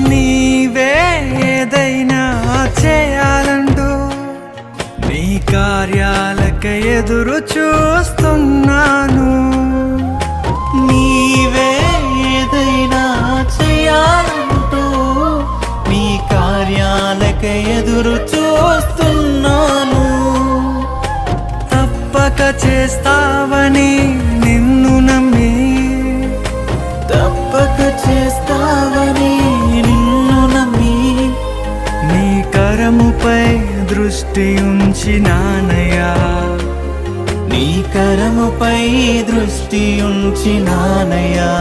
నీవే ఏదైనా చేయాలంటూ నీ కార్యాలకై ఎదురు చూస్తున్నాను. నీవే ఏదైనా చేయాలంటూ నీ కార్యాలకై ఎదురు చూస్తున్నాను. తప్పక చేస్తావని నిన్ను నమ్మి, తప్పక చేస్తావని నిన్ను నమ్మి, నీ కరముపై దృష్టి ఉంచినానయ్యా, నీ కరముపై దృష్టి ఉంచినానయ్యా.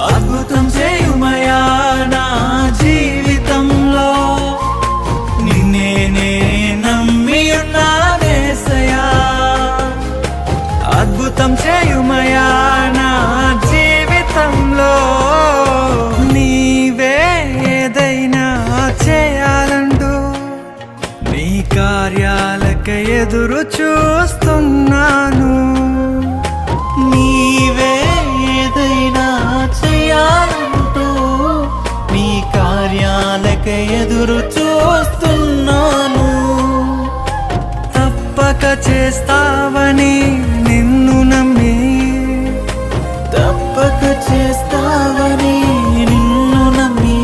అద్భుతం చేయుమయా నా జీవితంలో, నిన్నే నే నమ్మి ఉన్నానేసయ్యా. అద్భుతం చేయుమయా నా జీవితంలో, నీవే ఏదైనా చేయాలంటూ నీ కార్యాలకై ఎదురు చూస్తున్నాను. నీవే ఏదైనా చేయాలంటూ నీ కార్యాలకై ఎదురు చూస్తున్నాను. తప్పక చేస్తావని నిన్ను నమ్మి, తప్పక చేస్తావని నిన్ను నమ్మి,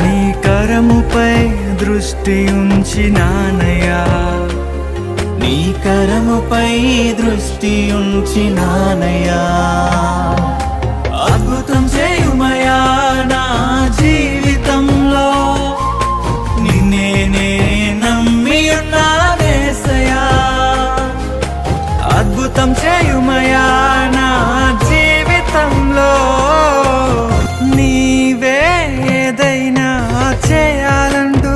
నీ కరముపై దృష్టి ఉంచినానయ్యా, నీ కరముపై దృష్టి ఉంచినానయ్యా. అద్భుతం చేయుమయా నా జీవితంలో, నిన్నే నే నమ్మి ఉన్నానేసయ్యా. అద్భుతం చేయుమయా నా జీవితంలో, నీవే ఏదైనా చేయాలంటూ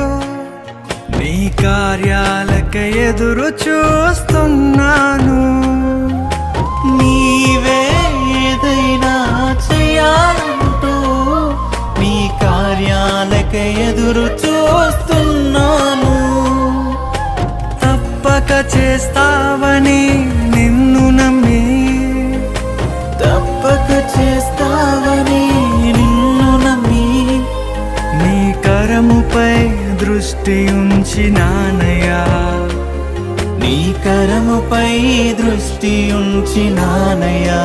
నీ కార్యాలకై ఎదురు చూస్తున్నాను. నీవే ఏదైనా చేయాలంటూ నీ కార్యాలకై ఎదురు చూస్తున్నాను. తప్పక చేస్తావని నిన్ను నమ్మి, తప్పక చేస్తావని నిన్ను నమ్మి, నీ కరముపై దృష్టి ఉంచినానయ్యా, నీ కరముపై దృష్టి ఉంచినానయ్యా.